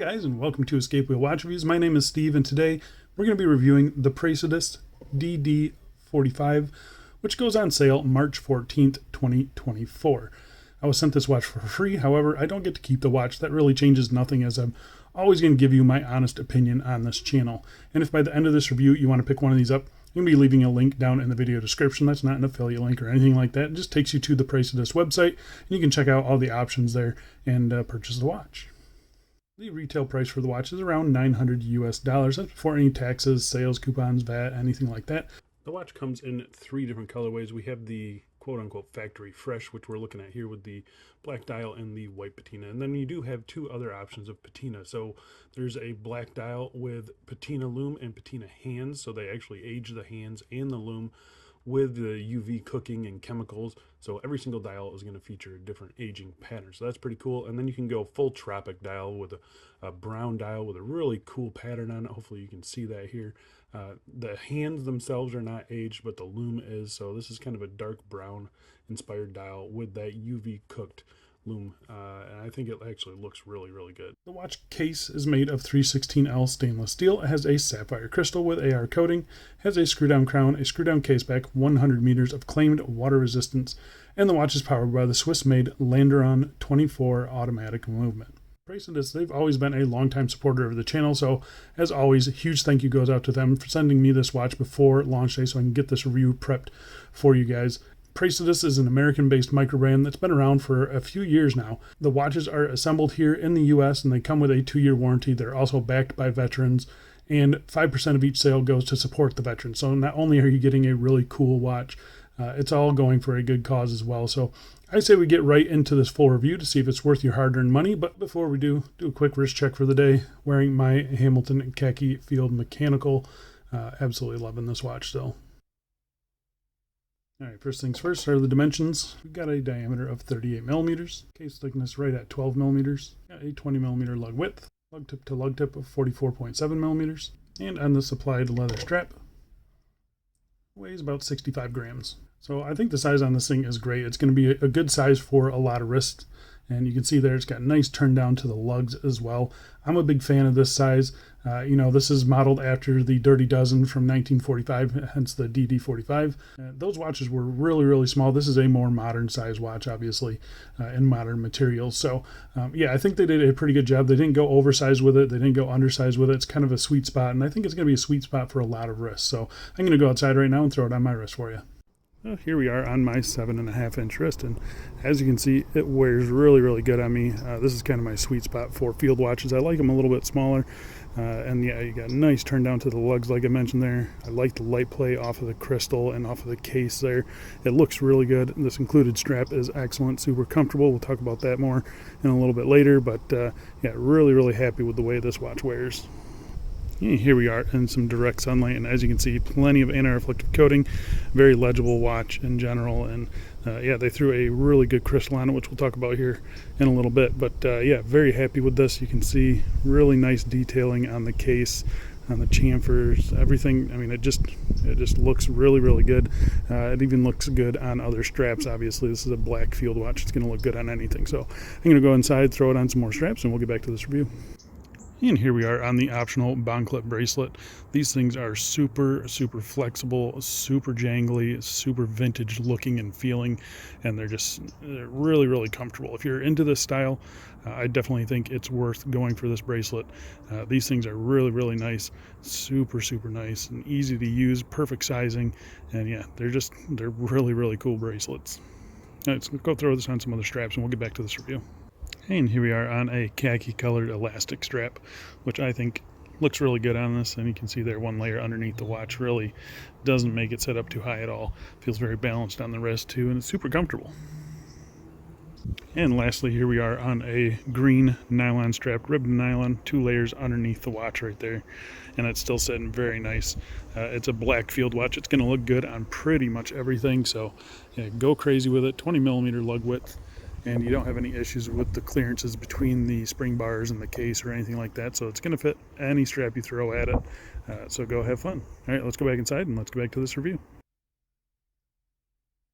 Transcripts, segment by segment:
guys, and welcome to Escape Wheel Watch Reviews. My name is Steve, and today we're going to be reviewing the Praesidus DD 45, which goes on sale March 14th, 2024. I was sent this watch for free. However, I don't get to keep the watch. That really changes nothing, as I'm always going to give you my honest opinion on this channel. And if by the end of this review you want to pick one of these up, I'm going to be leaving a link down in the video description. That's not an affiliate link or anything like that. It just takes you to the Praesidus website, and you can check out all the options there and purchase the watch. The retail price for the watch is around $900 US. That's before any taxes, sales, coupons, VAT, anything like that. The watch comes in 3 different colorways. We have the quote-unquote factory fresh, which we're looking at here with the black dial and the white patina. And then you do have 2 other options of patina. So there's a black dial with patina lume and patina hands. So they actually age the hands and the lume with the UV cooking and chemicals. So every single dial is going to feature a different aging pattern. So that's pretty cool. And then you can go full tropic dial with a brown dial with a really cool pattern on it. Hopefully you can see that here. The hands themselves are not aged, but the lume is. So this is kind of a dark brown inspired dial with that UV cooked lume, and I think it actually looks really, really good. The watch case is made of 316L stainless steel. It has a sapphire crystal with AR coating, has a screw down crown, a screw down case back, 100 meters of claimed water resistance, and the watch is powered by the Swiss-made Landeron 24 automatic movement. Praesidus, they've always been a longtime supporter of the channel, so as always, a huge thank you goes out to them for sending me this watch before launch day so I can get this review prepped for you guys. Praesidus is an American-based micro brand that's been around for a few years now. The watches are assembled here in the US and they come with a 2-year warranty. They're also backed by veterans, and 5% of each sale goes to support the veterans. So not only are you getting a really cool watch, it's all going for a good cause as well. So I say we get right into this full review to see if it's worth your hard-earned money. But before we do a quick wrist check for the day. Wearing my Hamilton khaki field mechanical. Absolutely loving this watch still. All right, first things first are the dimensions. We've got a diameter of 38 millimeters, case thickness right at 12 millimeters, got a 20 millimeter lug width, lug tip to lug tip of 44.7 millimeters, and on the supplied leather strap, weighs about 65 grams. So I think the size on this thing is great. It's going to be a good size for a lot of wrists. And you can see there it's got nice turn down to the lugs as well. I'm a big fan of this size. This is modeled after the Dirty Dozen from 1945, hence the DD45. Those watches were really, really small. This is a more modern size watch, obviously, in modern materials. So, I think they did a pretty good job. They didn't go oversized with it. They didn't go undersized with it. It's kind of a sweet spot, and I think it's going to be a sweet spot for a lot of wrists. So I'm going to go outside right now and throw it on my wrist for you. Well, here we are on my 7.5 inch wrist, and as you can see, it wears really, really good on me. This is kind of my sweet spot for field watches. I like them a little bit smaller, and yeah, you got a nice turn down to the lugs like I mentioned there. I like the light play off of the crystal and off of the case there. It looks really good. This included strap is excellent, super comfortable. We'll talk about that more in a little bit later, but really, really happy with the way this watch wears. Here we are in some direct sunlight, and as you can see, plenty of anti-reflective coating, very legible watch in general, and they threw a really good crystal on it, which we'll talk about here in a little bit, but very happy with this. You can see really nice detailing on the case, on the chamfers, everything. I mean, it just looks really, really good. It even looks good on other straps. Obviously, this is a black field watch. It's going to look good on anything. So I'm going to go inside, throw it on some more straps, and we'll get back to this review. And here we are on the optional bond clip bracelet. These things are super, super flexible, super jangly, super vintage looking and feeling, and they're really, really comfortable. If you're into this style, I definitely think it's worth going for this bracelet. These things are really, really nice, super, super nice and easy to use, perfect sizing, and they're really, really cool bracelets. All right, let's go throw this on some other straps and we'll get back to this review. And here we are on a khaki colored elastic strap, which I think looks really good on this. And you can see there one layer underneath the watch really doesn't make it set up too high at all. Feels very balanced on the wrist too, and it's super comfortable. And lastly, here we are on a green nylon strap, ribbed nylon, 2 layers underneath the watch right there. And it's still sitting very nice. It's a black field watch. It's going to look good on pretty much everything. So go crazy with it. 20 millimeter lug width. And you don't have any issues with the clearances between the spring bars and the case or anything like that. So it's going to fit any strap you throw at it. So go have fun. All right, let's go back inside and let's go back to this review.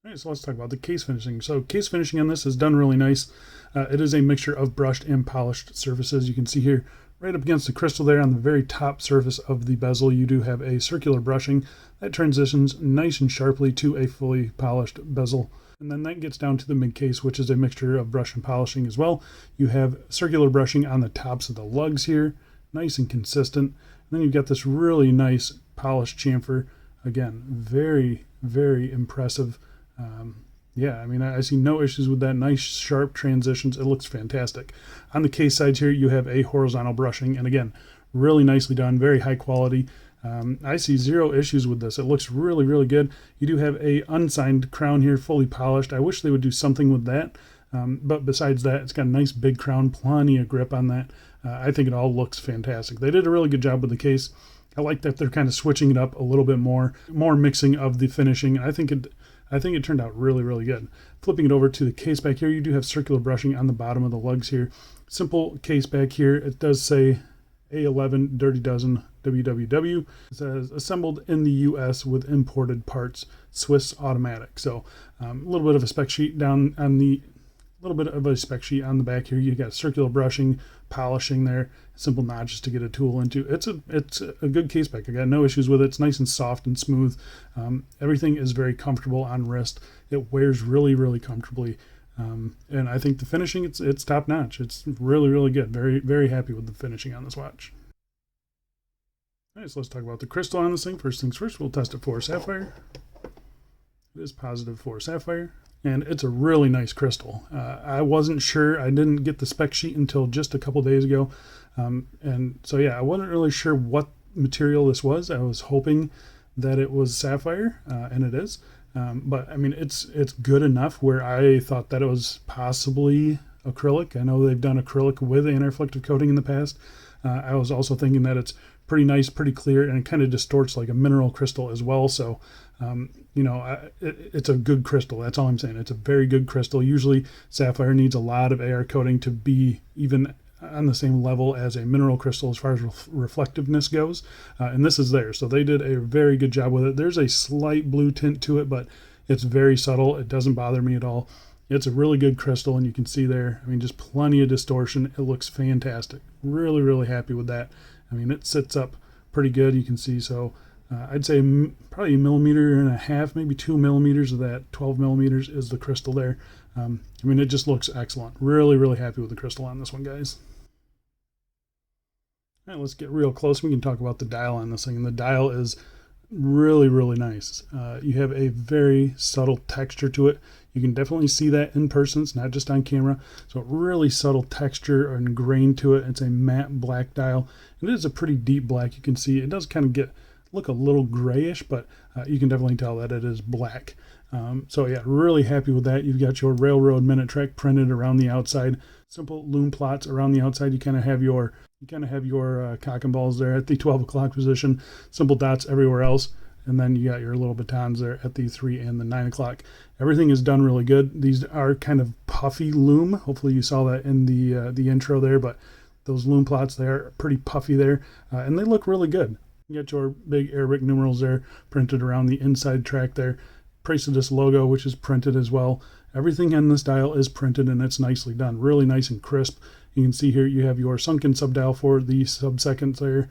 All right, so let's talk about the case finishing. So case finishing on this is done really nice. It is a mixture of brushed and polished surfaces. You can see here, Right up against the crystal there on the very top surface of the bezel, you do have a circular brushing that transitions nice and sharply to a fully polished bezel. And then that gets down to the mid case, which is a mixture of brush and polishing as well. You have circular brushing on the tops of the lugs here, nice and consistent. And then you've got this really nice polished chamfer. Again, very, very impressive. Yeah, I mean, I see no issues with that. Nice, sharp transitions. It looks fantastic. On the case sides here, you have a horizontal brushing. And again, really nicely done, very high quality. I see zero issues with this. It looks really, really good. You do have a unsigned crown here, fully polished. I wish they would do something with that. But besides that, it's got a nice big crown, plenty of grip on that. I think it all looks fantastic. They did a really good job with the case. I like that they're kind of switching it up a little bit more mixing of the finishing. I think it turned out really, really good. Flipping it over to the case back here, you do have circular brushing on the bottom of the lugs here. Simple case back here. It does say A11 Dirty Dozen WWW. It says assembled in the US with imported parts, Swiss automatic. So a little bit of a spec sheet down on the back here. You got circular brushing, polishing there, simple notches to get a tool into. It's a good case back. I got no issues with it. It's nice and soft and smooth. Everything is very comfortable on wrist. It wears really, really comfortably. And I think the finishing, it's top notch. It's really, really good. Very, very happy with the finishing on this watch. All right, so let's talk about the crystal on this thing. First things first, we'll test it for sapphire. It is positive for sapphire, and it's a really nice crystal. I wasn't sure. I didn't get the spec sheet until just a couple days ago. And so, yeah, I wasn't really sure what material this was. I was hoping that it was sapphire, and it is. But, I mean, it's good enough where I thought that it was possibly acrylic. I know they've done acrylic with anti-reflective coating in the past. I was also thinking that it's pretty nice, pretty clear, and it kind of distorts like a mineral crystal as well. So, you know, it's a good crystal. That's all I'm saying. It's a very good crystal. Usually sapphire needs a lot of AR coating to be even on the same level as a mineral crystal as far as reflectiveness goes. And this is there. So they did a very good job with it. There's a slight blue tint to it, but it's very subtle. It doesn't bother me at all. It's a really good crystal, and you can see there, I mean, just plenty of distortion. It looks fantastic. Really, really happy with that. I mean, it sits up pretty good, you can see. So I'd say probably 1.5 millimeters, maybe 2 millimeters of that 12 millimeters is the crystal there. I mean, it just looks excellent. Really, really happy with the crystal on this one, guys. All right, let's get real close. We can talk about the dial on this thing. And the dial is really, really nice. You have a very subtle texture to it. You can definitely see that in person. It's not just on camera. So really subtle texture and grain to it. It's a matte black dial. And it is a pretty deep black. You can see it does kind of look a little grayish, but you can definitely tell that it is black. So yeah, really happy with that. You've got your railroad minute track printed around the outside. Simple loom plots around the outside. You kind of have your cock and balls there at the 12 o'clock position. Simple dots everywhere else. And then you got your little batons there at the 3 and the 9 o'clock. Everything is done really good. These are kind of puffy loom. Hopefully you saw that in the intro there, but those loom plots, they are pretty puffy there, and they look really good. You got your big Arabic numerals there printed around the inside track there. Praesidus logo, which is printed as well. Everything on this dial is printed, and it's nicely done. Really nice and crisp. You can see here you have your sunken subdial for the sub-seconds there.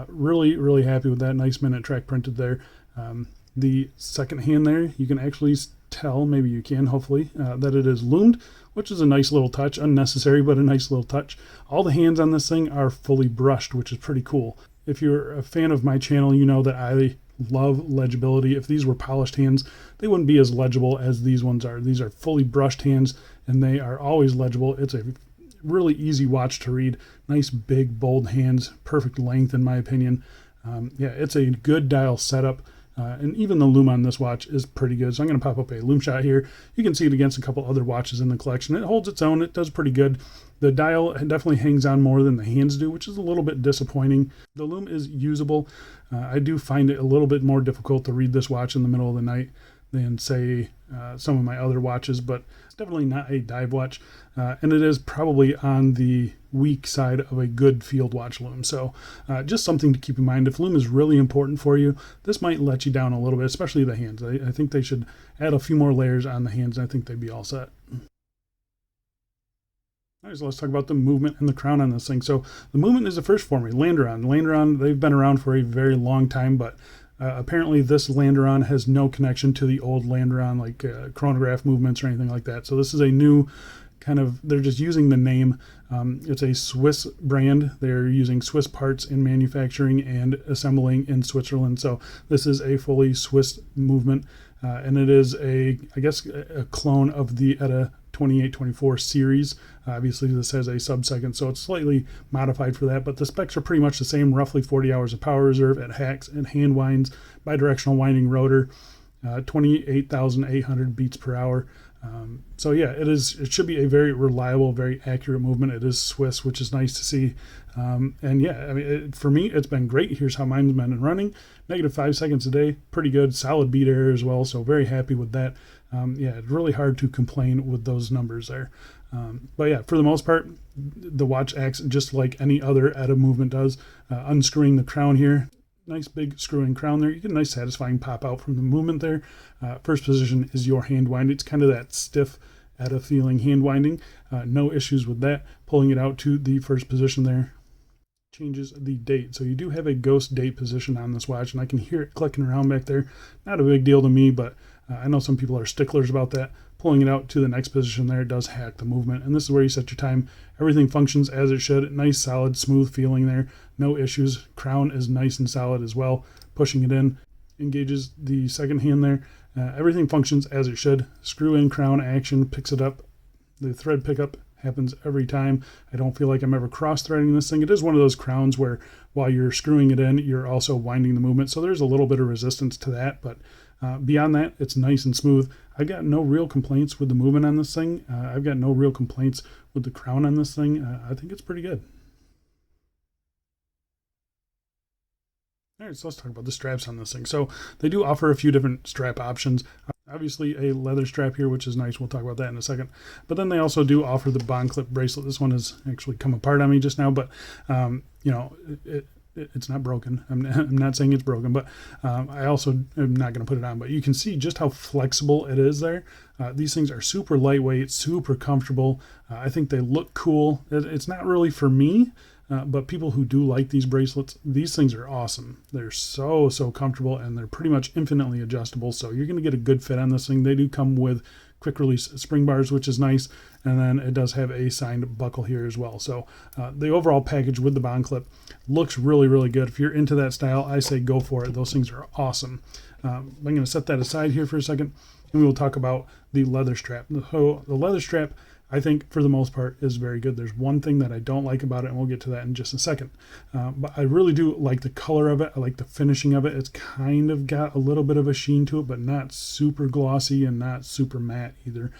Really, really happy with that. Nice minute track printed there. The second hand there, you can actually tell, maybe you can, hopefully, that it is loomed, which is a nice little touch. Unnecessary, but a nice little touch. All the hands on this thing are fully brushed, which is pretty cool. If you're a fan of my channel, you know that I love legibility. If these were polished hands, they wouldn't be as legible as these ones are. These are fully brushed hands, and they are always legible. It's a really easy watch to read. Nice, big, bold hands. Perfect length, in my opinion. Yeah, it's a good dial setup. And even the lume on this watch is pretty good. So I'm going to pop up a lume shot here. You can see it against a couple other watches in the collection. It holds its own. It does pretty good. The dial definitely hangs on more than the hands do, which is a little bit disappointing. The lume is usable. I do find it a little bit more difficult to read this watch in the middle of the night than, say, some of my other watches, but it's definitely not a dive watch. And it is probably on the weak side of a good field watch lume. So just something to keep in mind. If lume is really important for you, this might let you down a little bit, especially the hands. I think they should add a few more layers on the hands, and I think they'd be all set. All right, so let's talk about the movement and the crown on this thing. So the movement is the first for me, Landeron. Landeron, they've been around for a very long time, but apparently this Landeron has no connection to the old Landeron, like chronograph movements or anything like that. So this is a new kind of, they're just using the name. It's a Swiss brand. They're using Swiss parts in manufacturing and assembling in Switzerland. So this is a fully Swiss movement. And it is I guess, a clone of the ETA 2824 series. Obviously, this has a sub-second, so it's slightly modified for that, but the specs are pretty much the same, roughly 40 hours of power reserve at hacks and hand winds, bidirectional winding rotor, 28,800 beats per hour. So yeah, it should be a very reliable, very accurate movement. It is Swiss, which is nice to see. And yeah, I mean, for me, it's been great. Here's how mine's been running. -5 seconds a day, pretty good. Solid beat error as well, so very happy with that. Yeah, it's really hard to complain with those numbers there. But yeah, for the most part, the watch acts just like any other ETA movement does. Unscrewing the crown here, nice big screw-in crown there. You get a nice satisfying pop out from the movement there. First position is your hand wind. It's kind of that stiff ETA feeling hand winding. No issues with that. Pulling it out to the first position there changes the date. So you do have a ghost date position on this watch, and I can hear it clicking around back there. Not a big deal to me, but I know some people are sticklers about that. Pulling it out to the next position there does hack the movement, and this is where you set your time. Everything functions as it should. Nice, solid, smooth feeling there. No issues. Crown is nice and solid as well. Pushing it in engages the second hand there. Everything functions as it should. Screw in crown action picks it up. The thread pickup happens every time. I don't feel like I'm ever cross-threading this thing. It is one of those crowns where while you're screwing it in, you're also winding the movement. So there's a little bit of resistance to that, but beyond that, it's nice and smooth. I've got no real complaints with the movement on this thing. I've got no real complaints with the crown on this thing. I think it's pretty good. All right, so let's talk about the straps on this thing. So they do offer a few different strap options. Obviously a leather strap here, which is nice. We'll talk about that in a second. But then they also do offer the bond clip bracelet. This one has actually come apart on me just now, but you know, it's not broken. I'm not saying it's broken, but I also am not going to put it on. But you can see just how flexible it is there. These things are super lightweight, super comfortable. I think they look cool. It's not really for me, but people who do like these bracelets, these things are awesome. They're so comfortable, and they're pretty much infinitely adjustable. So you're going to get a good fit on this thing. They do come with quick release spring bars, which is nice. And then it does have a signed buckle here as well. So the overall package with the bond clip looks really good. If you're into that style, I say go for it. Those things are awesome. I'm going to set that aside here for a second, and we will talk about the leather strap. So the leather strap, I think for the most part, is very good. There's one thing that I don't like about it, and we'll get to that in just a second. But I really do like the color of it. I like the finishing of it. It's kind of got a little bit of a sheen to it, but not super glossy and not super matte either.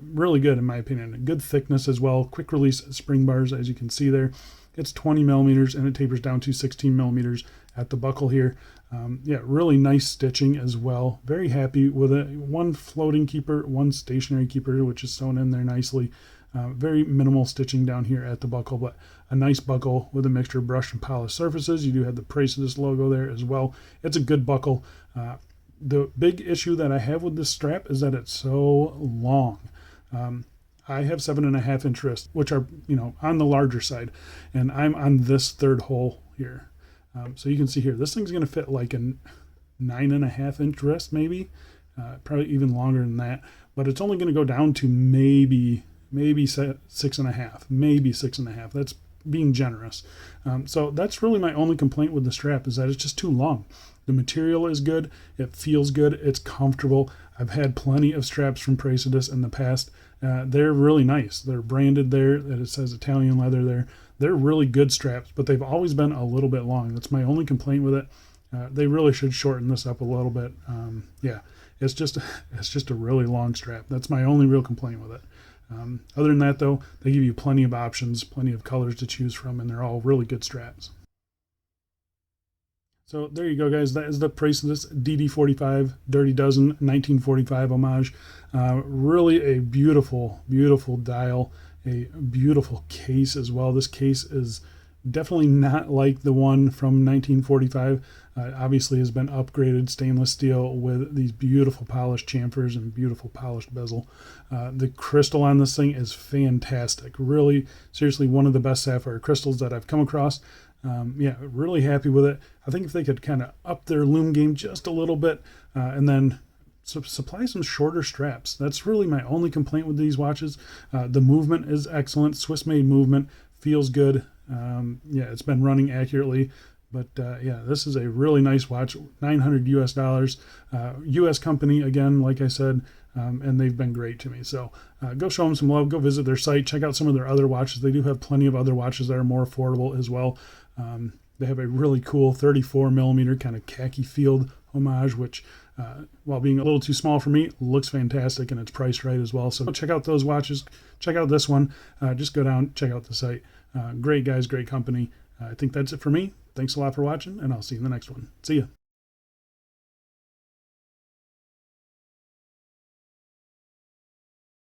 Really good in my opinion. A good thickness as well. Quick release spring bars, as you can see there. It's 20 millimeters, and it tapers down to 16 millimeters at the buckle here. Yeah, really nice stitching as well. Very happy with it. One floating keeper, one stationary keeper, which is sewn in there nicely. Very minimal stitching down here at the buckle, but a nice buckle with a mixture of brushed and polished surfaces. You do have the Praesidus logo there as well. It's a good buckle. The big issue that I have with this strap is that it's so long. I have 7.5 inch wrists, which are, you know, on the larger side, and I'm on this third hole here. So you can see here, this thing's going to fit like a 9.5 inch wrist, maybe, probably even longer than that, but it's only going to go down to maybe 6.5, maybe 6.5. That's being generous. So that's really my only complaint with the strap, is that it's just too long. The material is good. It feels good. It's comfortable. I've had plenty of straps from Praesidus in the past. They're really nice. They're branded there. It says Italian leather there. They're really good straps, but they've always been a little bit long. That's my only complaint with it. They really should shorten this up a little bit. Yeah, it's just a really long strap. That's my only real complaint with it. Other than that, though, they give you plenty of options, plenty of colors to choose from, and they're all really good straps. So there you go, guys. That is the Praesidus DD45 Dirty Dozen 1945 homage. Really a beautiful dial, a beautiful case as well. This case is Definitely not like the one from 1945. Obviously has been upgraded stainless steel with these beautiful polished chamfers and beautiful polished bezel. The crystal on this thing is fantastic. Really, seriously, one of the best sapphire crystals that I've come across. Yeah, really happy with it. I think if they could kind of up their lume game just a little bit, and then supply some shorter straps. That's really my only complaint with these watches. The movement is excellent. Swiss made movement, feels good. Yeah, it's been running accurately. But yeah, this is a really nice watch, $900 US. US company, again, like I said, and they've been great to me. So go show them some love. Go visit their site. Check out some of their other watches. They do have plenty of other watches that are more affordable as well. They have a really cool 34 millimeter kind of khaki field homage, which while being a little too small for me, looks fantastic, and it's priced right as well. So check out those watches. Check out this one. Just go down, check out the site. Great guys, great company. I think that's it for me. Thanks a lot for watching, and I'll see you in the next one. See ya.